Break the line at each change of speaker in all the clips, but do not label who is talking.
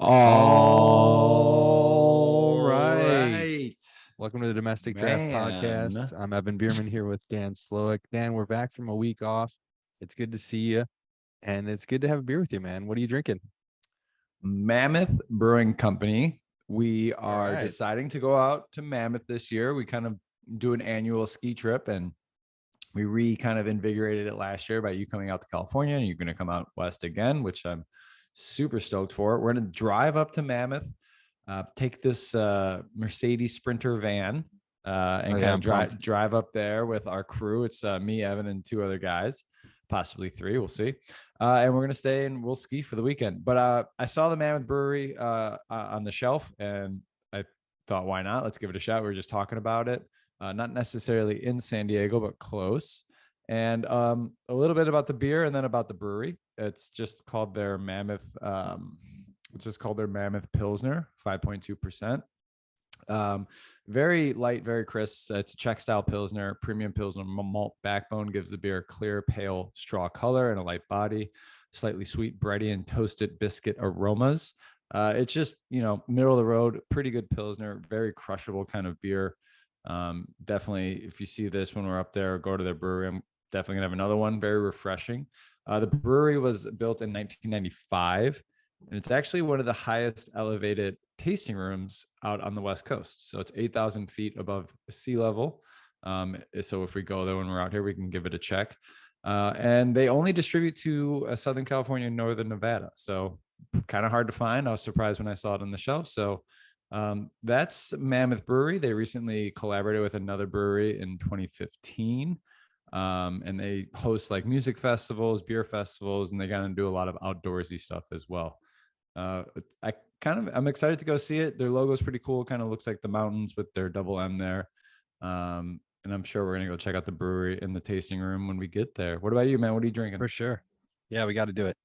All
right.
Welcome to the Domestic Draft
Man.
Podcast. I'm Evan Bierman here with Dan Slowick. Dan, we're back from a week off. It's good to see you, and it's good to have a beer with you, man. What are you drinking?
Mammoth Brewing Company. We are
right.
deciding to go out to Mammoth this year. We kind of do an annual ski trip, and we kind of invigorated it last year by you coming out to California, and you're going to come out west again, which I'm super stoked for. We're going to drive up to Mammoth, take this Mercedes Sprinter van, and kind of drive up there with our crew. It's me, Evan, and two other guys, possibly three. We'll see. And we're going to stay and we'll ski for the weekend. But I saw the Mammoth Brewery on the shelf, and I thought, why not? Let's give it a shot. We were just talking about it. Not necessarily in San Diego, but close. And a little bit about the beer and then about the brewery. It's just called their Mammoth. It's just called their Mammoth Pilsner, 5.2%. Very light, very crisp. It's a Czech style Pilsner, premium Pilsner malt backbone, gives the beer a clear, pale straw color and a light body, slightly sweet, bready, and toasted biscuit aromas. It's just, middle of the road, pretty good Pilsner, very crushable kind of beer. Definitely, if you see this when we're up there, go to their brewery. I'm definitely gonna have another one. Very refreshing. The brewery was built in 1995, and it's actually one of the highest elevated tasting rooms out on the West Coast. So it's 8,000 feet above sea level. So if we go there when we're out here, we can give it a check. And they only distribute to Southern California and Northern Nevada. So kind of hard to find. I was surprised when I saw it on the shelf. So that's Mammoth Brewery. They recently collaborated with another brewery in 2015. And they host like music festivals, beer festivals, and they kind of do a lot of outdoorsy stuff as well. I'm excited to go see it. Their logo is pretty cool. Kind of looks like the mountains with their double M there. And I'm sure we're going to go check out the brewery in the tasting room when we get there. What about you, man? What are you drinking?
For sure. Yeah, we got to do it.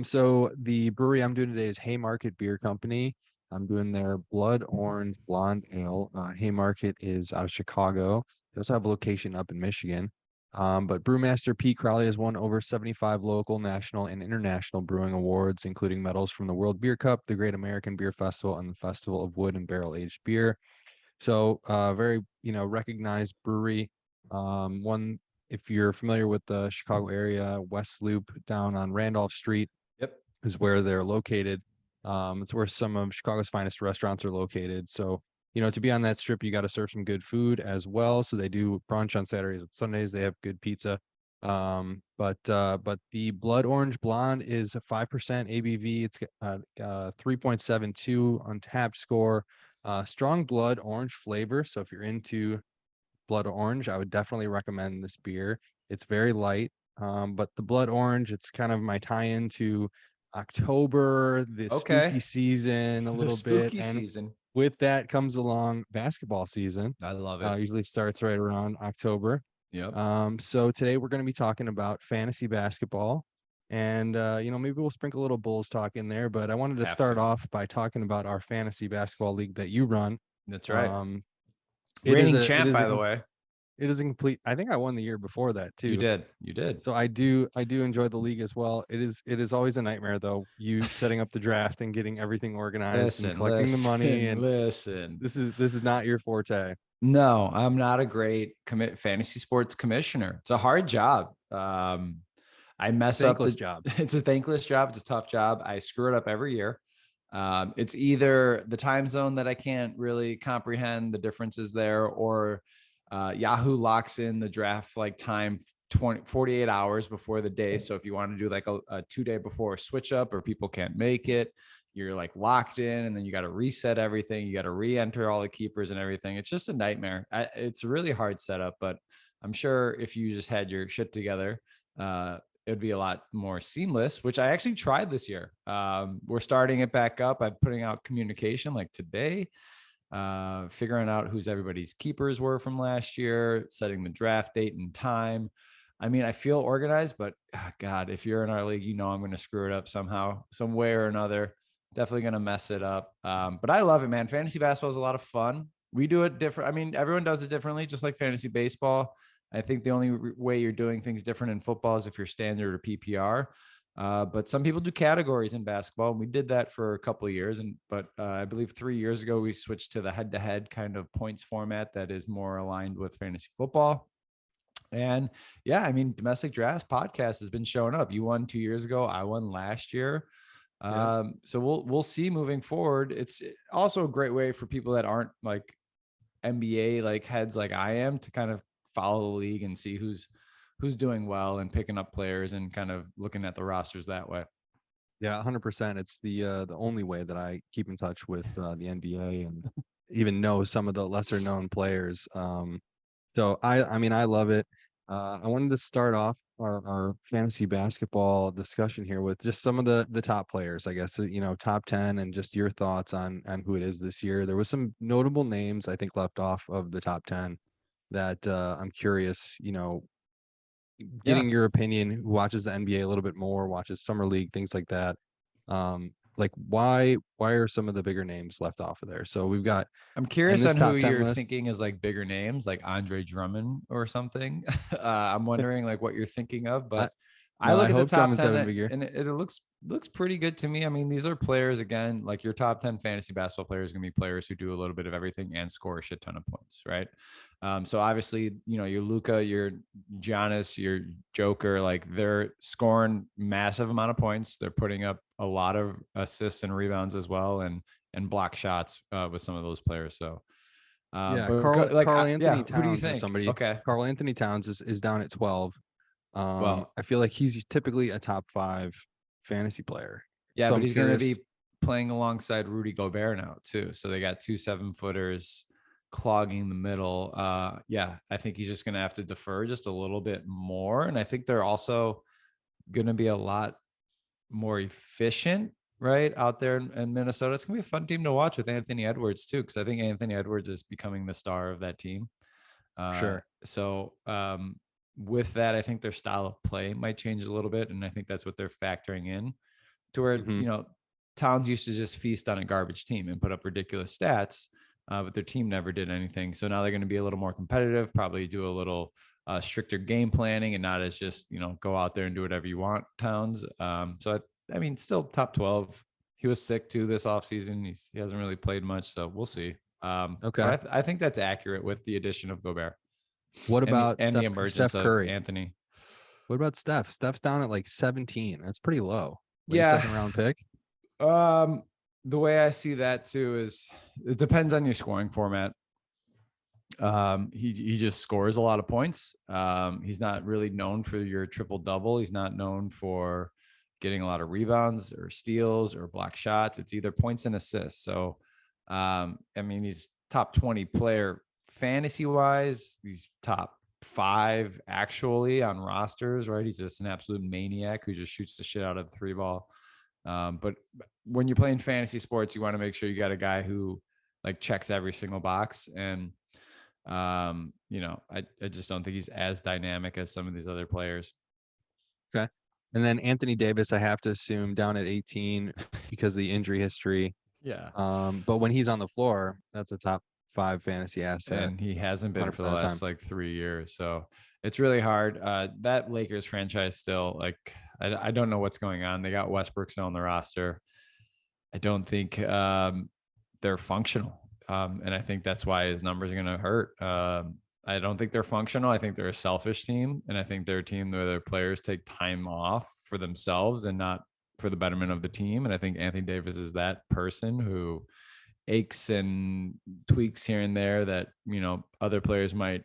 So the brewery I'm doing today is Haymarket Beer Company. I'm doing their Blood Orange Blonde Ale. Haymarket is out of Chicago. They also have a location up in Michigan. But brewmaster Pete Crowley has won over 75 local, national, and international brewing awards, including medals from the World Beer Cup, the Great American Beer Festival, and the Festival of Wood and Barrel Aged Beer. So very, recognized brewery. One, if you're familiar with the Chicago area, West Loop down on Randolph Street, is where they're located. It's where some of Chicago's finest restaurants are located. So, to be on that strip, you got to serve some good food as well. So they do brunch on Saturdays and Sundays. They have good pizza. But the Blood Orange Blonde is a 5% ABV. It's 3.72 Untapped score. Strong blood orange flavor. So if you're into blood orange, I would definitely recommend this beer. It's very light. But the blood orange, it's kind of my tie-in to October, the spooky season a little bit. And with that comes along basketball season.
I love it.
Usually starts right around October.
Yep.
So today we're going to be talking about fantasy basketball. And, maybe we'll sprinkle a little Bulls talk in there. But I wanted to start off by talking about our fantasy basketball league that you run.
That's right.
Reigning
champ, by the way.
It is a complete. I think I won the year before that too.
You did.
So I do enjoy the league as well. It is always a nightmare though. You setting up the draft and getting everything organized and collecting the money. And this is not your forte.
No, I'm not a great fantasy sports commissioner. It's a hard job. I mess up.
Job.
It's a thankless job. It's a tough job. I screw it up every year. It's either the time zone that I can't really comprehend the differences there, or Yahoo locks in the draft like time 48 hours before the day. So if you want to do like a 2 day before switch up, or people can't make it, you're like locked in, and then you got to reset everything. You got to re-enter all the keepers and everything. It's just a nightmare. It's a really hard setup, but I'm sure if you just had your shit together, it would be a lot more seamless, which I actually tried this year. We're starting it back up. I'm putting out communication like today, figuring out who's everybody's keepers were from last year, setting the draft date and time. I mean, I feel organized, but God, if you're in our league, I'm going to screw it up somehow, some way or another. Definitely going to mess it up. But I love it, man. Fantasy basketball is a lot of fun. We do it different. I mean, everyone does it differently, just like fantasy baseball. I think the only way you're doing things different in football is if you're standard or PPR. But some people do categories in basketball, and we did that for a couple of years. But I believe 3 years ago, we switched to the head-to-head kind of points format that is more aligned with fantasy football. And yeah, I mean, Domestic Drafts podcast has been showing up. You won 2 years ago. I won last year. So we'll see moving forward. It's also a great way for people that aren't like NBA like heads like I am to kind of follow the league and see who's doing well and picking up players and kind of looking at the rosters that way.
Yeah, 100%. It's the only way that I keep in touch with the NBA and even know some of the lesser known players. So I mean, I love it. I wanted to start off our fantasy basketball discussion here with just some of the top players, I guess, top 10 and just your thoughts on who it is this year. There was some notable names I think left off of the top 10 that I'm curious, getting your opinion, who watches the NBA a little bit more, watches summer league, things like that. Like why are some of the bigger names left off of there? So we've got,
I'm curious on who you're
list,
thinking is like bigger names, like Andre Drummond or something. I'm wondering like what you're thinking of, but I look at the top 10 and it looks pretty good to me. I mean, these are players, again, like your top 10 fantasy basketball players are going to be players who do a little bit of everything and score a shit ton of points, right? So obviously, your Luka, your Giannis, your Joker, like they're scoring massive amount of points. They're putting up a lot of assists and rebounds as well, and block shots with some of those players. So
Carl Anthony Towns
who do you think?
is somebody.
Okay,
Carl Anthony Towns is down at 12. I feel like he's typically a top 5 fantasy player.
Yeah, so but he's going to be playing alongside Rudy Gobert now too. So they got 2 7-footers clogging the middle. I think he's just going to have to defer just a little bit more. And I think they're also going to be a lot more efficient, right, out there in Minnesota. It's going to be a fun team to watch with Anthony Edwards too, because I think Anthony Edwards is becoming the star of that team.
Sure.
So with that, I think their style of play might change a little bit. And I think that's what they're factoring in to where, Towns used to just feast on a garbage team and put up ridiculous stats, but their team never did anything. So now they're going to be a little more competitive, probably do a little stricter game planning and not as just, go out there and do whatever you want, Towns. So, I mean, still top 12. He was sick too this offseason. He hasn't really played much, so we'll see. Okay. I think that's accurate with the addition of Gobert.
What about
the emergence
Steph Curry?
of Anthony?
What about Steph? Steph's down at like 17. That's pretty low. Second round pick.
The way I see that too is it depends on your scoring format. He just scores a lot of points. He's not really known for your triple double. He's not known for getting a lot of rebounds or steals or block shots. It's either points and assists. So, I mean, he's top 20 player fantasy wise. He's top 5 actually on rosters, right? He's just an absolute maniac who just shoots the shit out of the 3 ball. But when you're playing fantasy sports, you want to make sure you got a guy who like checks every single box. And, I just don't think he's as dynamic as some of these other players.
Okay. And then Anthony Davis, I have to assume down at 18 because of the injury history.
Yeah.
But when he's on the floor, that's a top 5 fantasy asset.
And he hasn't been for the last like 3 years. So it's really hard. That Lakers franchise still, like, I don't know what's going on. They got Westbrook still on the roster. I don't think they're functional. And I think that's why his numbers are going to hurt. I don't think they're functional. I think they're a selfish team. And I think they're a team where their players take time off for themselves and not for the betterment of the team. And I think Anthony Davis is that person who aches and tweaks here and there that, other players might,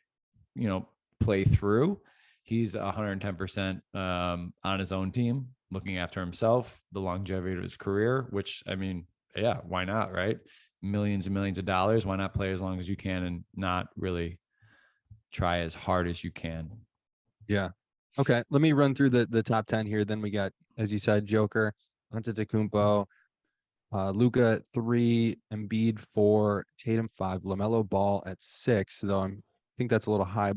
play through. He's 110% on his own team, looking after himself, the longevity of his career, which, I mean, yeah, why not, right? Millions and millions of dollars. Why not play as long as you can and not really try as hard as you can?
Yeah. Okay. Let me run through the top 10 here. Then we got, as you said, Joker, Antetokounmpo, Luka at 3, Embiid 4, Tatum 5, LaMelo Ball at 6. Though I think that's a little high.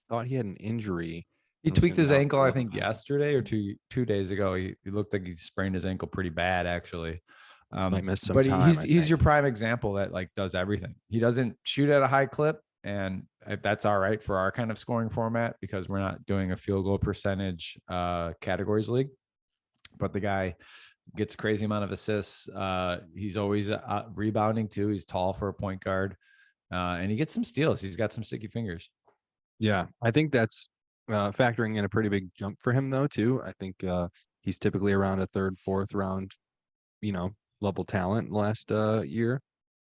Thought he had an injury.
He tweaked his ankle, I think, yesterday or two days ago. He looked like he sprained his ankle pretty bad, actually.
Might miss some
but
time,
he's your prime example that like does everything. He doesn't shoot at a high clip, and that's all right for our kind of scoring format because we're not doing a field goal percentage categories league. but the guy gets a crazy amount of assists. He's always rebounding too. He's tall for a point guard, and he gets some steals. He's got some sticky fingers.
Yeah, I think that's factoring in a pretty big jump for him though too. I think he's typically around a third, fourth round, level talent last year.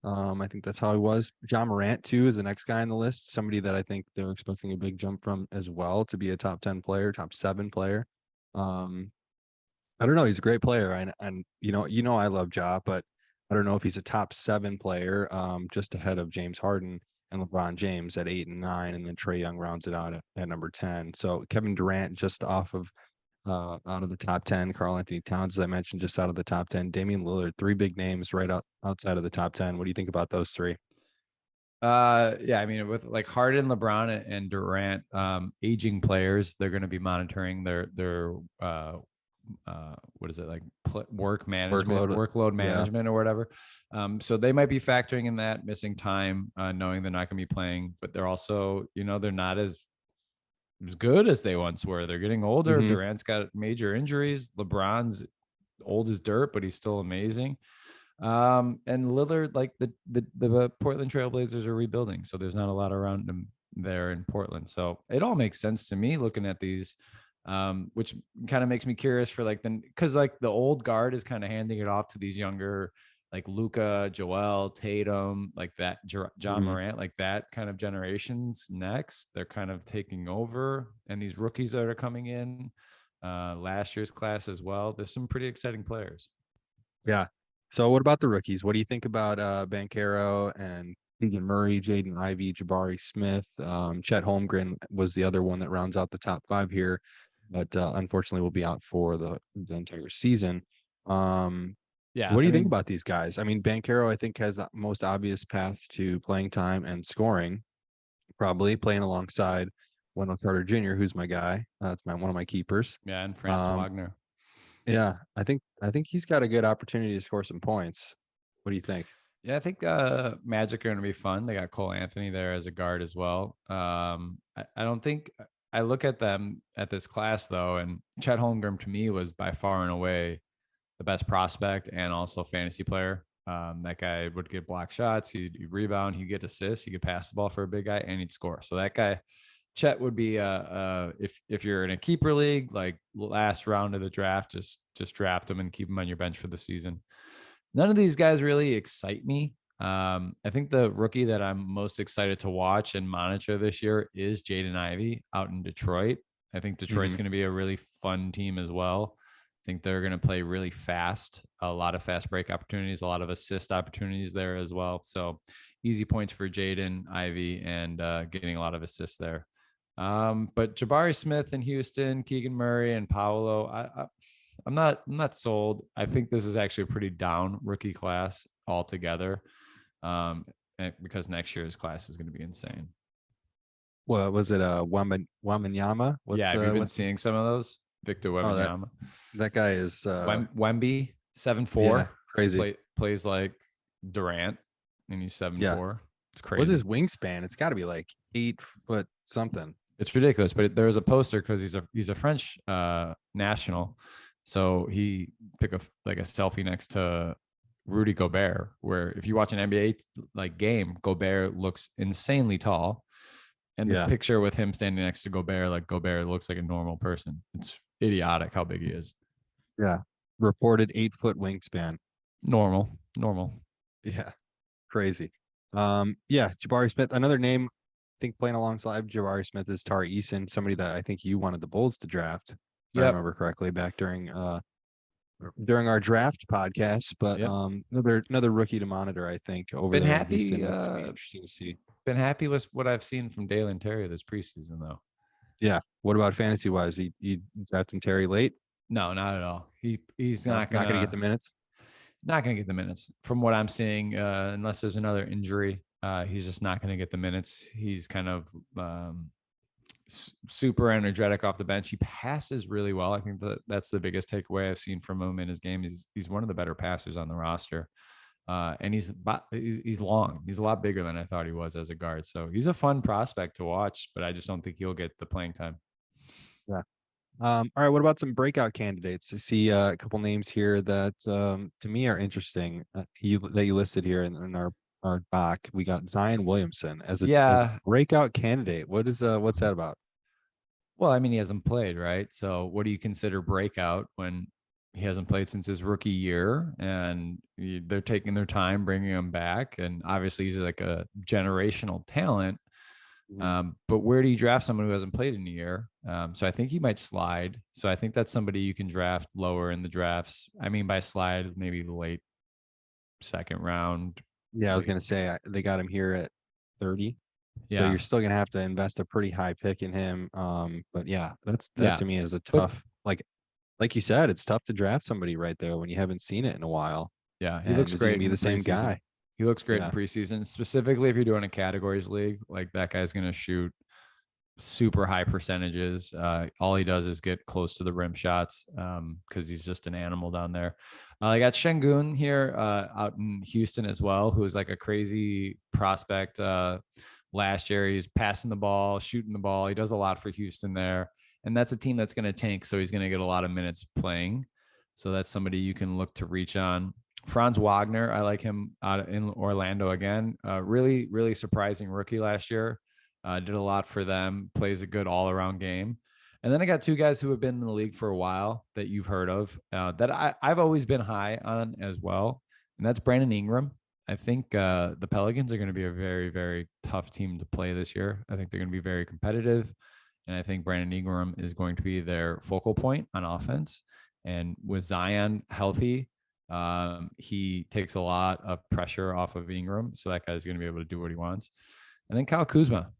I think that's how he was. John Morant too is the next guy on the list. Somebody that I think they're expecting a big jump from as well to be a top 10 player, top 7 player. I don't know. He's a great player, and I love Ja, but I don't know if he's a top 7 player, just ahead of James Harden and LeBron James at 8 and 9, and then Trae Young rounds it out at number 10. So Kevin Durant just off of out of the top 10. Karl Anthony Towns, as I mentioned, just out of the top 10. Damian Lillard, 3 big names right outside of the top 10. What do you think about those 3?
Yeah, I mean, with like Harden, LeBron, and Durant, aging players, they're going to be monitoring their what is it, like workload management or whatever. So they might be factoring in that, missing time, knowing they're not going to be playing, but they're also, they're not as good as they once were. They're getting older.
Mhm.
Durant's got major injuries. LeBron's old as dirt, but he's still amazing. And Lillard, like the Portland Trailblazers are rebuilding, so there's not a lot around him there in Portland. So it all makes sense to me looking at these, which kind of makes me curious for because the old guard is kind of handing it off to these younger, like Luka, Joel, Tatum, like that, John Morant, like that kind of generations next. They're kind of taking over, and these rookies that are coming in, last year's class as well. There's some pretty exciting players.
Yeah. So what about the rookies? What do you think about Banchero and Keegan Murray, Jaden Ivey, Jabari Smith? Chet Holmgren was the other one that rounds out the top 5 here, but unfortunately will be out for the entire season.
Yeah.
What do you think about these guys? I mean, Banchero, I think, has the most obvious path to playing time and scoring, probably playing alongside Wendell Carter Jr., who's my guy. That's one of my keepers.
Yeah, and Franz Wagner.
Yeah, I think he's got a good opportunity to score some points. What do you think?
Yeah, I think Magic are going to be fun. They got Cole Anthony there as a guard as well. I don't think I look at them at this class though, and Chet Holmgren to me was by far and away the best prospect and also fantasy player. That guy would get block shots, he'd rebound, he'd get assists, he could pass the ball for a big guy, and he'd score. So that guy, Chet, would be if you're in a keeper league, like last round of the draft, just draft him and keep him on your bench for the season. None of these guys really excite me. I think the rookie that I'm most excited to watch and monitor this year is Jaden Ivey out in Detroit. I think Detroit's going to be a really fun team as well. I think they're going to play really fast, a lot of fast break opportunities, a lot of assist opportunities there as well. So easy points for Jaden Ivey and getting a lot of assists there. But Jabari Smith in Houston, Keegan Murray and Paolo, I'm not sold. I think this is actually a pretty down rookie class altogether, because next year's class is going to be insane.
What was it? Wembanyama?
Yeah, have you been seeing some of those? Victor Wembanyama.
That guy is
Wemby, 7'4".
Yeah, crazy.
Plays like Durant, and he's 7'4". It's crazy.
What's his wingspan? It's got to be like 8 foot something.
It's ridiculous. But there's a poster because he's a French national. So he took a selfie next to Rudy Gobert, where if you watch an NBA game, Gobert looks insanely tall. And the picture with him standing next to Gobert, like Gobert looks like a normal person. It's idiotic how big he is.
Yeah. Reported 8 foot wingspan.
Normal.
Yeah. Crazy. Jabari Smith, another name I think playing alongside Jabari Smith is Tari Eason, somebody that I think you wanted the Bulls to draft. If I remember correctly back during our draft podcast, but another rookie to monitor, I think. Been happy. It's be interesting to see.
Been happy with what I've seen from Dalen Terry this preseason, though.
Yeah. What about fantasy wise? He drafting Terry late?
No, not at all. He's not
going to get the minutes.
Not going to get the minutes from what I'm seeing, unless there's another injury. He's just not going to get the minutes. He's kind of super energetic off the bench. He passes really well. I think that's the biggest takeaway I've seen from him in his game. He's one of the better passers on the roster, and he's long. He's a lot bigger than I thought he was as a guard. So he's a fun prospect to watch, but I just don't think he'll get the playing time.
Yeah. All right, what about some breakout candidates? I see a couple names here that to me are interesting. That you listed here in our doc. We got Zion Williamson as a
Yeah.
breakout candidate. What's that about?
Well, I mean, he hasn't played, right? So what do you consider breakout when he hasn't played since his rookie year and they're taking their time bringing him back? And obviously, he's like a generational talent.
Mhm.
But where do you draft someone who hasn't played in a year? So I think he might slide. So I think that's somebody you can draft lower in the drafts. I mean, by slide, maybe the late second round.
Yeah, I was
Late.
gonna say they got him here at 30. So
Yeah.
you're still gonna have to invest a pretty high pick in him. But yeah, that
Yeah.
to me is a
But
tough like you said, it's tough to draft somebody right there when you haven't seen it in a while.
yeah, he
And
looks
is he gonna
great
be
in
the
the
same
preseason.
guy?
He looks great in
Yeah.
preseason, specifically if you're doing a categories league. Like that guy's going to shoot super high percentages. All he does is get close to the rim shots because he's just an animal down there. I got Shengun here out in Houston as well, who is like a crazy prospect. Last year, he's passing the ball, shooting the ball. He does a lot for Houston there. And that's a team that's going to tank. So he's going to get a lot of minutes playing. So that's somebody you can look to reach on. Franz Wagner, I like him out in Orlando again. Really, really surprising rookie last year. Did a lot for them, plays a good all around game. And then I got two guys who have been in the league for a while that you've heard of that I've always been high on as well. And that's Brandon Ingram. I think the Pelicans are going to be a very, very tough team to play this year. I think they're going to be very competitive. And I think Brandon Ingram is going to be their focal point on offense. And with Zion healthy, he takes a lot of pressure off of Ingram. So that guy's going to be able to do what he wants. And then Kyle Kuzma.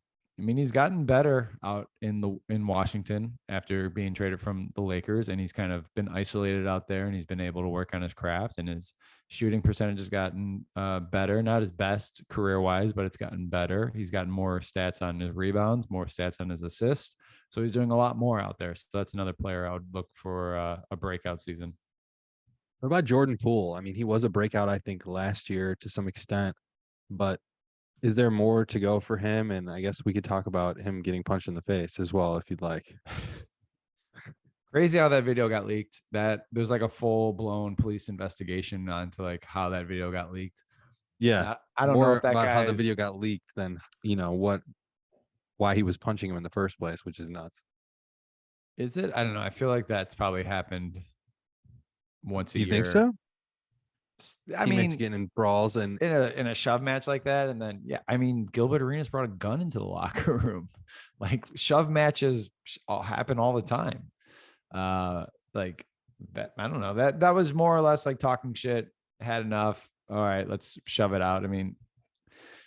I mean, he's gotten better out in Washington after being traded from the Lakers, and he's kind of been isolated out there, and he's been able to work on his craft, and his shooting percentage has gotten better. Not his best career wise, but it's gotten better. He's gotten more stats on his rebounds, more stats on his assists, so he's doing a lot more out there. So that's another player I would look for a breakout season.
What about Jordan Poole? I mean, he was a breakout, I think, last year to some extent, but is there more to go for him? And I guess we could talk about him getting punched in the face as well, if you'd like.
Crazy how that video got leaked. That there's like a full blown police investigation onto like how that video got leaked.
Yeah,
I don't know if
more
that
about how the
guy's
video got leaked than why he was punching him in the first place, which is nuts.
is it. I don't know. I feel like that's probably happened once a
You think
year.
so?
I
Teammates
mean,
getting in brawls and
in a shove match like that, and then yeah, I mean, Gilbert Arenas brought a gun into the locker room. Like shove matches happen all the time. Like that. I don't know. That was more or less like talking shit. Had enough. All right, let's shove it out. I mean,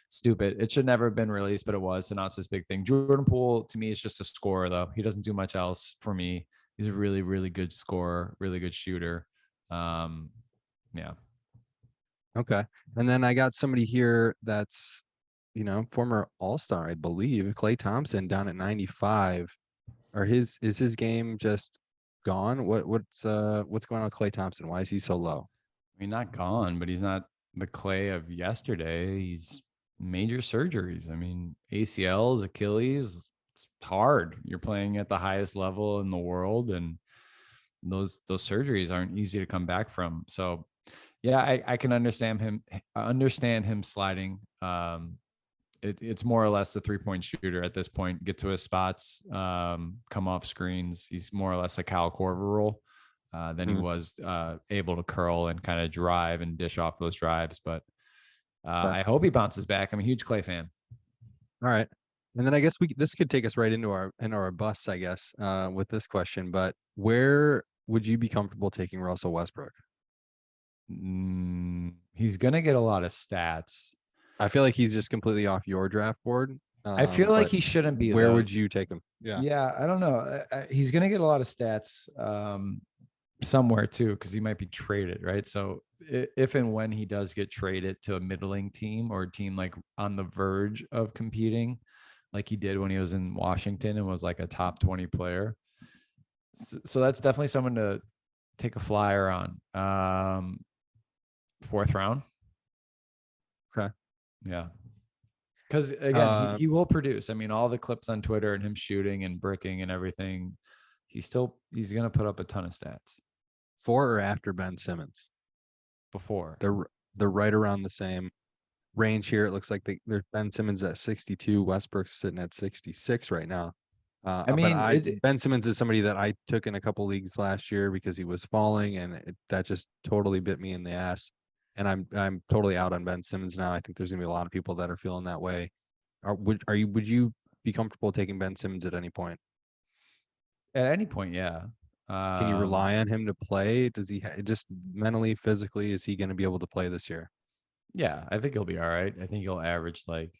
stupid. It should never have been released, but it was. So now it's this big thing. Jordan Poole to me is just a scorer, though. He doesn't do much else for me. He's a really, really good scorer, really good shooter. Yeah.
okay. And then I got somebody here that's, former All-Star, I believe, Klay Thompson down at 95. Is his game just gone? What's going on with Klay Thompson? Why is he so low?
I mean, not gone, but he's not the Klay of yesterday. He's major surgeries. I mean, ACLs, Achilles, it's hard. You're playing at the highest level in the world, and those surgeries aren't easy to come back from. So yeah, I can understand him sliding. It's more or less a 3-point shooter at this point. Get to his spots, come off screens. He's more or less a Kyle Korver role than he
Mhm.
was able to curl and kind of drive and dish off those drives. But
Okay.
I hope he bounces back. I'm a huge Klay fan.
All right. And then I guess this could take us right into our bus, I guess, with this question. But where would you be comfortable taking Russell Westbrook?
He's gonna get a lot of stats.
I feel like he's just completely off your draft board.
I feel like
But
he shouldn't be
where
though.
would you take him? Yeah.
Yeah, I don't know. He's gonna get a lot of stats somewhere too because he might be traded, right? So if and when he does get traded to a middling team or a team like on the verge of competing, like he did when he was in Washington and was like a top 20 player. So that's definitely someone to take a flyer on. Fourth round.
Okay.
Yeah. Because again,
Uh,
he will produce. I mean, all the clips on Twitter and him shooting and bricking and everything, he's going to put up a ton of stats.
Before or after Ben Simmons?
Before.
They're right around the same range here. It looks like there's Ben Simmons at 62. Westbrook's sitting at 66 right now.
I mean,
Ben Simmons is somebody that I took in a couple leagues last year because he was falling, and that just totally bit me in the ass. And I'm totally out on Ben Simmons now. I think there's gonna be a lot of people that are feeling that way. Would you be comfortable taking Ben Simmons at any point?
at any point, yeah.
Can you rely on him to play? Does he just mentally, physically, is he going to be able to play this year?
Yeah, I think he'll be all right. I think he'll average like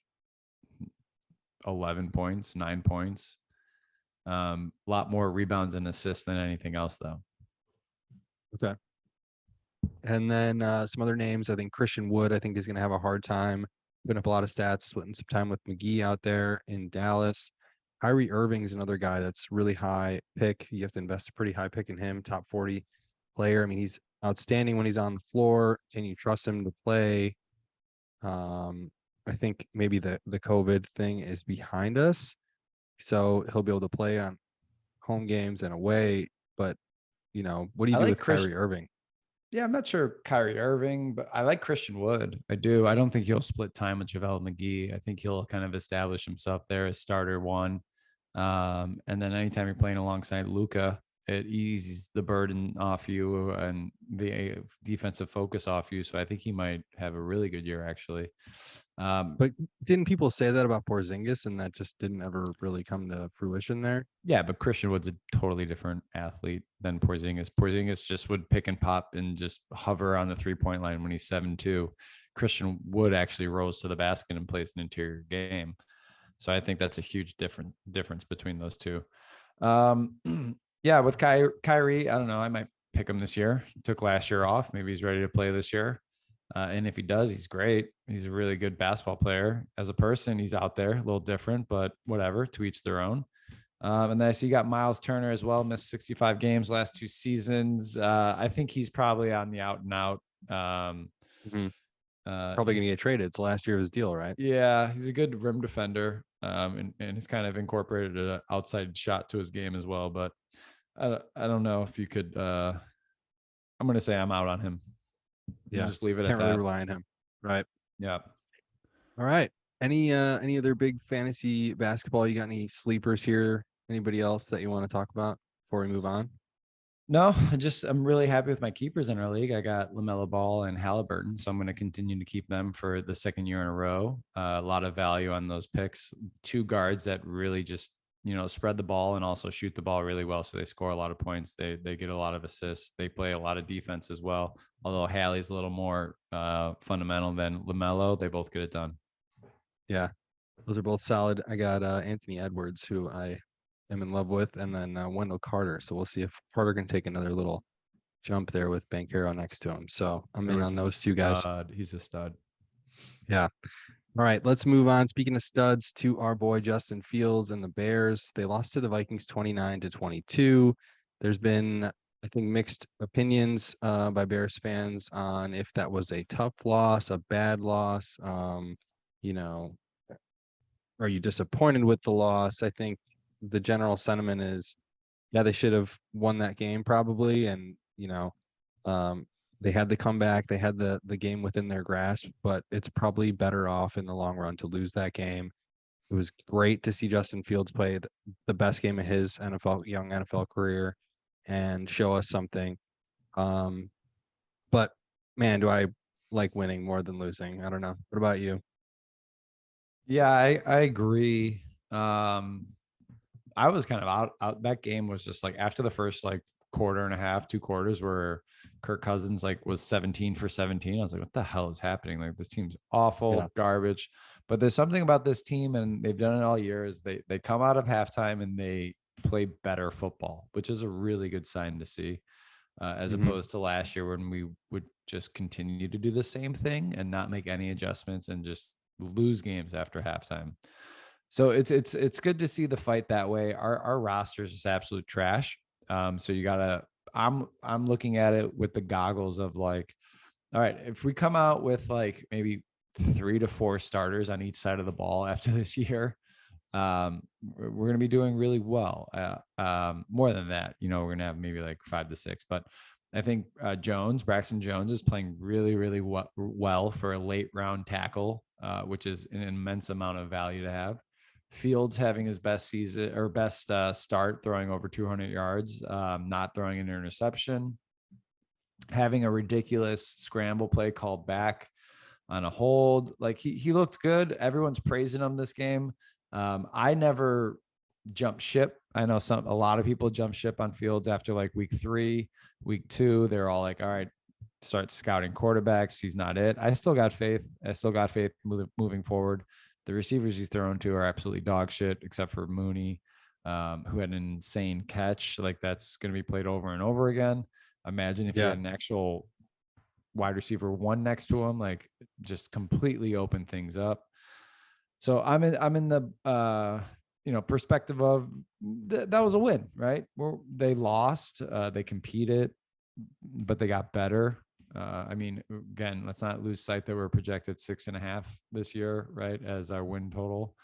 11 points, 9 points. A lot more rebounds and assists than anything else, though.
Okay. And then some other names. I think Christian Wood, I think, is going to have a hard time putting up a lot of stats, splitting some time with McGee out there in Dallas. Kyrie Irving is another guy that's really high pick. You have to invest a pretty high pick in him, top 40 player. I mean, he's outstanding when he's on the floor. Can you trust him to play? I think maybe the COVID thing is behind us, so he'll be able to play on home games and away. But what do you do with Kyrie Irving?
Yeah, I'm not sure Kyrie Irving, but I like Christian Wood. I do. I don't think he'll split time with JaVale McGee. I think he'll kind of establish himself there as starter one. And then anytime you're playing alongside Luka, it eases the burden off you and the defensive focus off you. So I think he might have a really good year, actually.
But didn't people say that about Porzingis, and that just didn't ever really come to fruition there?
Yeah, but Christian Wood's a totally different athlete than Porzingis. Porzingis just would pick and pop and just hover on the 3-point line when he's 7'2". Christian Wood actually rose to the basket and plays an interior game. So I think that's a huge difference between those two. Yeah, with Kyrie, I don't know. I might pick him this year. He took last year off. Maybe he's ready to play this year. And if he does, he's great. He's a really good basketball player. As a person, he's out there, a little different, but whatever, to each their own. And then I see you got Miles Turner as well, missed 65 games last 2 seasons. I think he's probably on the out and out.
Probably going to get traded. It's the last year of his deal, right?
Yeah, he's a good rim defender, and he's kind of incorporated an outside shot to his game as well. But I don't know if you could. I'm going to say I'm out on him.
Yeah,
just leave it
Can't
at
really
that.
rely on him, right?
Yeah.
All right. Any other big fantasy basketball? You got any sleepers here? Anybody else that you want to talk about before we move on?
No, I'm really happy with my keepers in our league. I got LaMelo Ball and Halliburton, so I'm going to continue to keep them for the second year in a row. A lot of value on those picks. 2 guards that really just spread the ball and also shoot the ball really well, so they score a lot of points. They get a lot of assists. They play a lot of defense as well. Although Hallie's a little more fundamental than LaMelo, they both get it done.
Yeah, those are both solid. I got Anthony Edwards, who I am in love with, and then Wendell Carter. So we'll see if Carter can take another little jump there with Banchero next to him. So I'm in on those 2 guys.
He's a stud.
Yeah. All right, let's move on. Speaking of studs, to our boy Justin Fields and the Bears. They lost to the Vikings 29-22. There's been, I think, mixed opinions by Bears fans on if that was a tough loss, a bad loss. Are you disappointed with the loss? I think the general sentiment is, yeah, they should have won that game probably, and they had the comeback, they had the game within their grasp, but it's probably better off in the long run to lose that game. It was great to see Justin Fields play the best game of his young NFL career and show us something. But man, do I like winning more than losing. I don't know. What about you?
Yeah, I agree. I was kind of out. That game was just like after the first quarter and a half, 2 quarters where Kirk Cousins was 17 for 17. I was like, what the hell is happening? Like, this team's awful, garbage. But there's something about this team, and they've done it all year, is they come out of halftime and they play better football, which is a really good sign to see, as opposed to last year when we would just continue to do the same thing and not make any adjustments and just lose games after halftime. So it's good to see the fight that way. Our roster is just absolute trash. So you gotta, I'm looking at it with the goggles of all right, if we come out with maybe 3 to 4 starters on each side of the ball after this year, we're going to be doing really well. More than that, we're going to have maybe like 5 to 6. But I think Braxton Jones is playing really, really well for a late round tackle, which is an immense amount of value to have. Fields having his best season or best start, throwing over 200 yards, not throwing an interception, having a ridiculous scramble play called back on a hold. Like he looked good. Everyone's praising him this game. I never jumped ship. I know a lot of people jump ship on Fields after like week 3, week 2. They're all like, all right, start scouting quarterbacks. He's not it. I still got faith. Moving forward. The receivers he's thrown to are absolutely dog shit, except for Mooney, who had an insane catch. Like that's going to be played over and over again. Imagine if you had an actual wide receiver 1 next to him, like just completely open things up. So I'm in the perspective of that was a win, right? They lost, they competed, but they got better. Again, let's not lose sight that we're projected 6.5 this year, right, as our win total.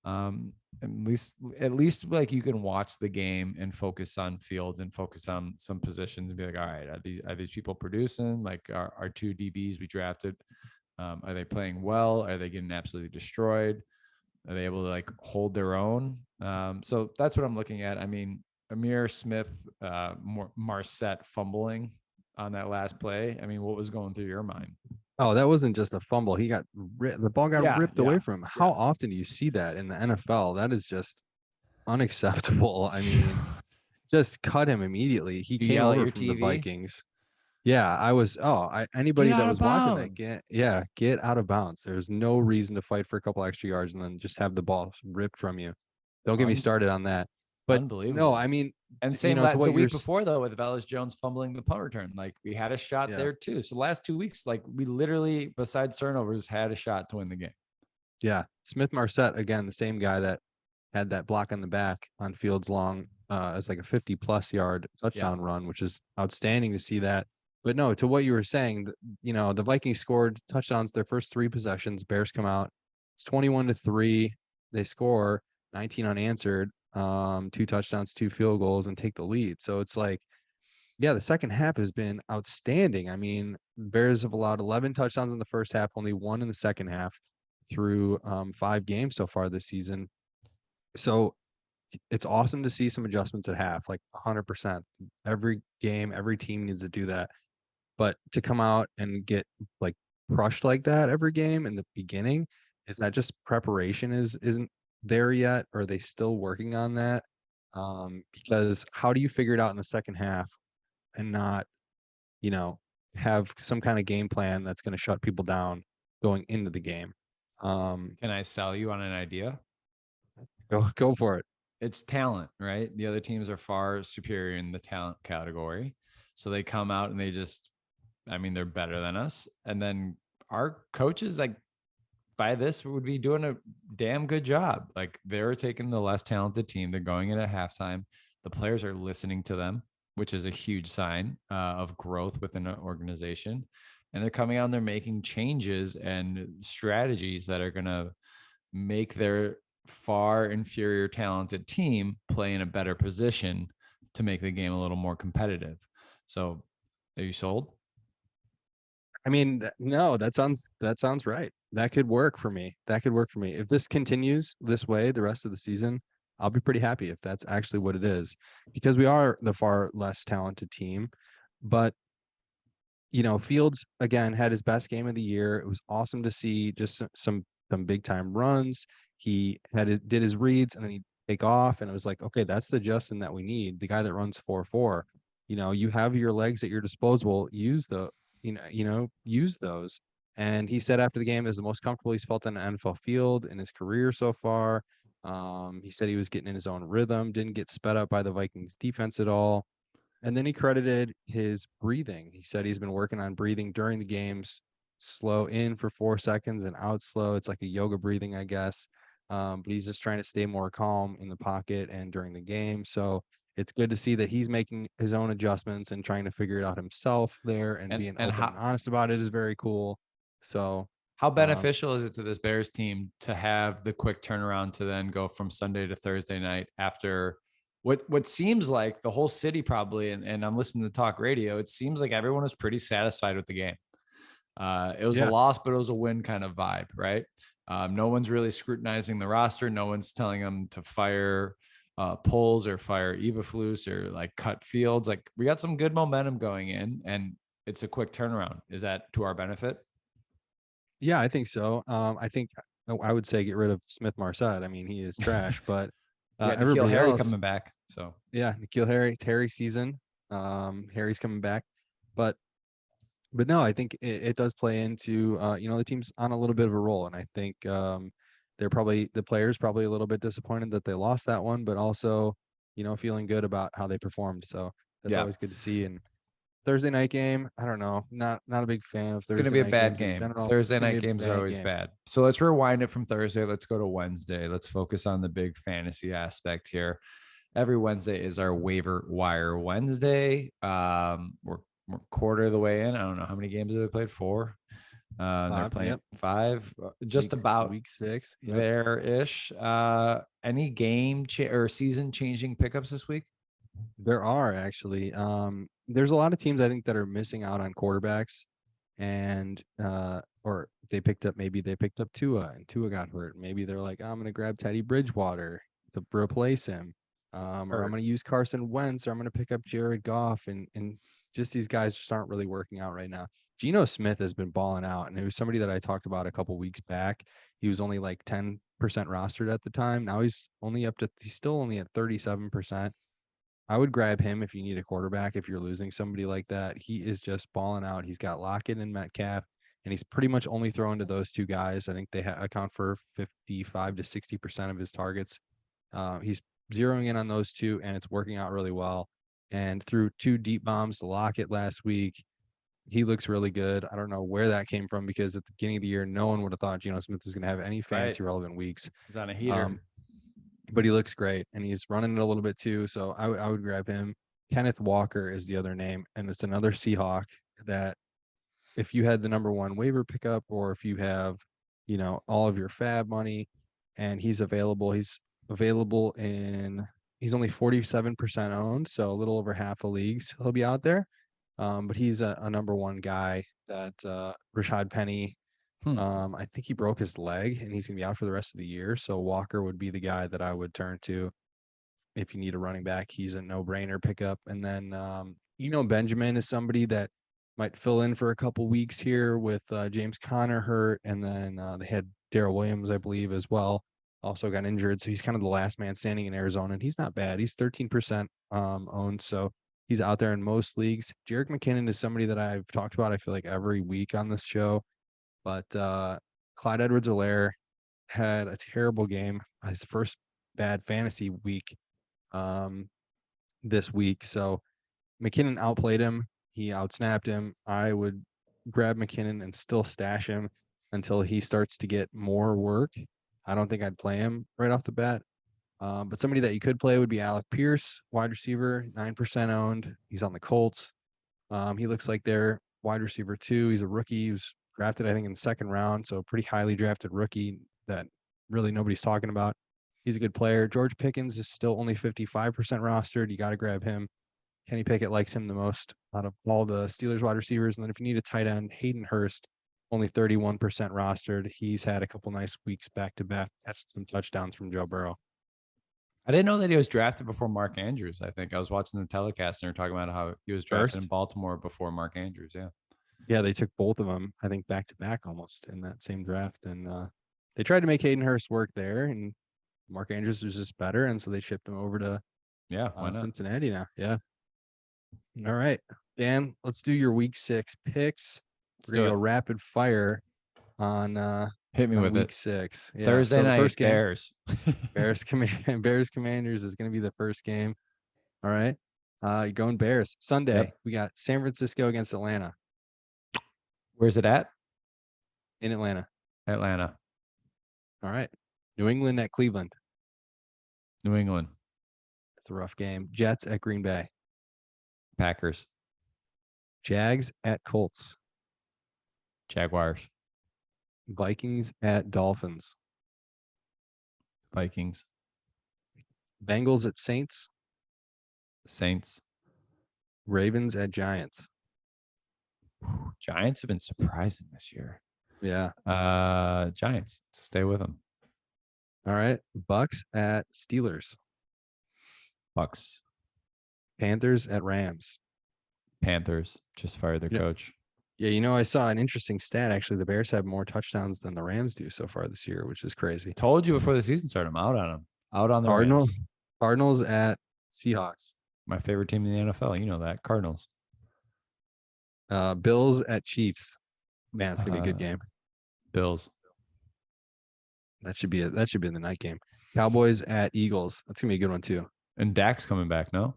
At least like you can watch the game and focus on Fields and focus on some positions and be like, all right, are these people producing? Like our 2 DBs we drafted, are they playing well? Are they getting absolutely destroyed? Are they able to like hold their own? So that's what I'm looking at. I mean, Amir Smith, Marset fumbling on that last play. I mean, what was going through your mind?
Oh, that wasn't just a fumble. The ball got ripped away from him. How often do you see that in the NFL? That is just unacceptable. I mean, just cut him immediately. He came over from the Vikings. Yeah, anybody that was watching that, get out of bounds. There's no reason to fight for a couple extra yards and then just have the ball ripped from you. Don't get me started on that. But
unbelievable.
No, I mean,
and same to what the week before though with Velus Jones fumbling the punt return. Like we had a shot there too. So the last 2 weeks, like we literally, besides turnovers, had a shot to win the game.
Yeah, Smith Marset again, the same guy that had that block on the back on Fields long. It's like a 50+ yard touchdown run, which is outstanding to see that. But no, to what you were saying, the Vikings scored touchdowns their first 3 possessions. Bears come out. It's 21-3. They score 19 unanswered, 2 touchdowns, 2 field goals, and take the lead. So it's like, the second half has been outstanding. I mean, Bears have allowed 11 touchdowns in the first half, only 1 in the second half through 5 games so far this season. So it's awesome to see some adjustments at half, like 100%. Every game, every team needs to do that. But to come out and get like crushed like that every game in the beginning, is that just preparation isn't there yet? Or are they still working on that? Because how do you figure it out in the second half and not, have some kind of game plan that's going to shut people down going into the game?
Can I sell you on an idea?
Go for it.
It's talent, right? The other teams are far superior in the talent category. So they come out and they're better than us. And then our coaches, like by this, would be doing a damn good job. Like they're taking the less talented team. They're going in at halftime. The players are listening to them, which is a huge sign of growth within an organization. And they're coming out and they're making changes and strategies that are going to make their far inferior talented team play in a better position to make the game a little more competitive. So are you sold?
I mean, no, that sounds right. That could work for me. If this continues this way the rest of the season, I'll be pretty happy if that's actually what it is, because we are the far less talented team. But Fields again had his best game of the year. It was awesome to see just some big time runs. He did his reads and then he'd take off, and it was like, okay, that's the Justin that we need. The guy that runs 4.4. You have your legs at your disposal. Use those. And he said after the game, it was the most comfortable he's felt on an NFL field in his career so far. He said he was getting in his own rhythm, didn't get sped up by the Vikings defense at all. And then he credited his breathing. He said he's been working on breathing during the games, slow in for 4 seconds and out slow. It's like a yoga breathing, I guess. But he's just trying to stay more calm in the pocket and during the game. So it's good to see that he's making his own adjustments and trying to figure it out himself there, and being open and honest about it is very cool. So
How beneficial is it to this Bears team to have the quick turnaround to then go from Sunday to Thursday night after what seems like the whole city probably, and I'm listening to talk radio, it seems like everyone was pretty satisfied with the game. It was a loss, but it was a win kind of vibe, right? No one's really scrutinizing the roster. No one's telling them to fire Poles or fire Eberflus or like cut Fields. Like we got some good momentum going in, and it's a quick turnaround. Is that to our benefit?
Yeah, I think so. I would say get rid of Smith Marset. I mean, he is trash, but everybody
Harry
else
coming back. So
yeah, N'Keal Harry, Terry season. Harry's coming back, but no, I think it does play into the team's on a little bit of a roll, and I think the players probably a little bit disappointed that they lost that one, but also feeling good about how they performed. So that's always good to see. And Thursday night game, I don't know, not a big fan of Thursday.
It's going to be a
night
bad
games
game.
In general.
Thursday night games are always bad. So let's rewind it from Thursday. Let's go to Wednesday. Let's focus on the big fantasy aspect here. Every Wednesday is our waiver wire Wednesday. We're quarter of the way in. I don't know how many games have they played. 4. They're playing 5, just about
week 6
there-ish. Any game or season changing pickups this week?
There are actually. There's a lot of teams I think that are missing out on quarterbacks, and or they picked up Tua, and Tua got hurt. Maybe they're like, I'm going to grab Teddy Bridgewater to replace him, or I'm going to use Carson Wentz, or I'm going to pick up Jared Goff, and just these guys just aren't really working out right now. Geno Smith has been balling out, and it was somebody that I talked about a couple weeks back. He was only like 10% rostered at the time. Now he's still only at 37%. I would grab him if you need a quarterback. If you're losing somebody like that, he is just balling out. He's got Lockett and Metcalf, and he's pretty much only throwing to those two guys. I think they account for 55 to 60% of his targets. He's zeroing in on those two, and it's working out really well. And through 2 deep bombs to Lockett last week, he looks really good. I don't know where that came from, because at the beginning of the year, no one would have thought Geno Smith was going to have any fantasy relevant weeks.
He's on a heater.
But he looks great, and he's running it a little bit too. So I would grab him. Kenneth Walker is the other name, and it's another Seahawk that if you had the number 1 waiver pickup, or if you have, all of your fab money, and he's available he's only 47% owned, so a little over half of leagues he'll be out there. But he's a number 1 guy that Rashad Penny. I think he broke his leg, and he's going to be out for the rest of the year. So Walker would be the guy that I would turn to if you need a running back. He's a no-brainer pickup. And then, Benjamin is somebody that might fill in for a couple weeks here with James Conner hurt. And then they had Darrell Williams, I believe, as well. Also got injured. So he's kind of the last man standing in Arizona, and he's not bad. He's 13% owned. So he's out there in most leagues. Jerick McKinnon is somebody that I've talked about, I feel like, every week on this show. But Clyde Edwards-Alaire had a terrible game, his first bad fantasy week this week. So McKinnon outplayed him. He outsnapped him. I would grab McKinnon and still stash him until he starts to get more work. I don't think I'd play him right off the bat. But somebody that you could play would be Alec Pierce, wide receiver, 9% owned. He's on the Colts. He looks like their wide receiver 2. He's a rookie. He was drafted, I think, in the 2nd round. So pretty highly drafted rookie that really nobody's talking about. He's a good player. George Pickens is still only 55% rostered. You got to grab him. Kenny Pickett likes him the most out of all the Steelers wide receivers. And then if you need a tight end, Hayden Hurst, only 31% rostered. He's had a couple nice weeks back-to-back, catch some touchdowns from Joe Burrow.
I didn't know that he was drafted before Mark Andrews. I think I was watching the telecast, and they're talking about how he was drafted in Baltimore before Mark Andrews. Yeah.
Yeah, they took both of them, I think, back-to-back almost in that same draft. And they tried to make Hayden Hurst work there, and Mark Andrews was just better. And so they shipped him over to Cincinnati now. Yeah. All right, Dan, let's do your week 6 picks. We're going to go rapid fire on
hit me with
week
it.
6. Yeah.
Thursday night,
first game,
Bears.
Bears Commanders is going to be the first game. All right. You're going Bears. Sunday, we got San Francisco against Atlanta.
Where's it at?
In Atlanta.
Atlanta.
All right. New England at Cleveland.
New England.
It's a rough game. Jets at Green Bay.
Packers.
Jags at Colts.
Jaguars.
Vikings at Dolphins.
Vikings.
Bengals at Saints.
Saints.
Ravens at Giants.
Giants have been surprising this year.
Yeah.
Giants. Stay with them.
All right. Bucks at Steelers.
Bucks.
Panthers at Rams.
Panthers just fired their coach.
Yeah, I saw an interesting stat. Actually, the Bears have more touchdowns than the Rams do so far this year, which is crazy.
Told you before the season started. I'm out on them. Out on the
Cardinals.
Rams.
Cardinals at Seahawks.
My favorite team in the NFL. You know that. Cardinals.
Bills at Chiefs. Man, it's gonna be a good game.
Bills.
That should be in the night game. Cowboys at Eagles. That's gonna be a good one too.
And Dak's coming back, no?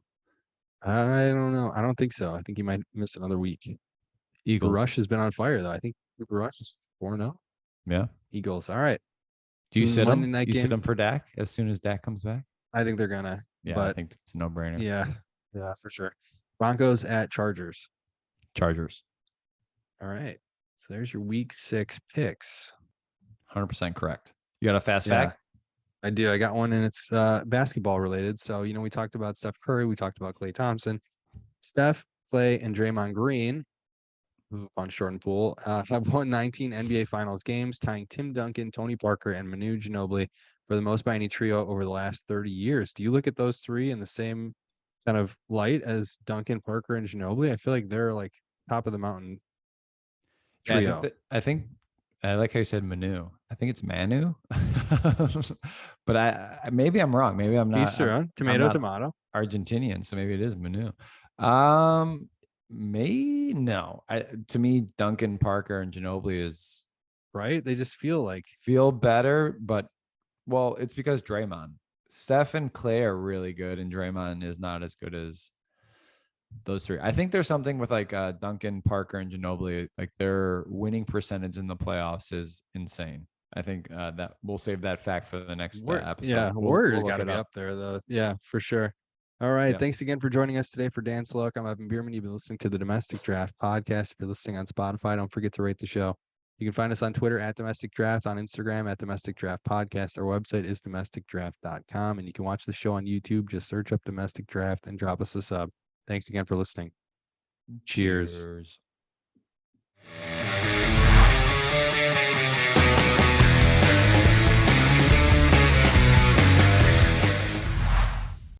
I don't know. I don't think so. I think he might miss another week.
Eagles.
Rush has been on fire though. I think Rush is 4-0.
Yeah.
Eagles. All right.
Do you sit
Monday
him?
night
You
game?
sit him for Dak as soon as Dak comes back?
I think they're gonna.
Yeah,
but
I think it's a no-brainer.
yeah, for sure. Broncos at Chargers.
Chargers.
All right. So there's your week 6 picks.
100% correct. You got a fast fact?
I do. I got one, and it's basketball related. So, we talked about Steph Curry. We talked about Klay Thompson. Steph, Klay, and Draymond Green, who punched Jordan Poole, have won 19 NBA Finals games, tying Tim Duncan, Tony Parker, and Manu Ginobili for the most by any trio over the last 30 years. Do you look at those three in the same kind of light as Duncan, Parker, and Ginobili? I feel like they're like top of the mountain trio.
Yeah, I think I like how you said Manu. I think it's Manu, but I maybe I'm wrong. Maybe I'm not.
Tomato.
Argentinian, so maybe it is Manu. No. To me, Duncan, Parker, and Ginobili is
right. They just feel
better, but it's because Draymond, Steph, and Klay are really good, and Draymond is not as good as those three. I think there's something with Duncan, Parker, and Ginobili. Like their winning percentage in the playoffs is insane. I think that we'll save that fact for the next episode.
Yeah, Warriors got to be up there though. Yeah, for sure. All right.
Yeah.
Thanks again for joining us today for Dan Sloak. I'm Evan Bierman. You've been listening to the Domestic Draft podcast. If you're listening on Spotify, don't forget to rate the show. You can find us on Twitter at Domestic Draft, on Instagram at Domestic Draft Podcast. Our website is domesticdraft.com, and you can watch the show on YouTube. Just search up Domestic Draft and drop us a sub. Thanks again for listening. Cheers.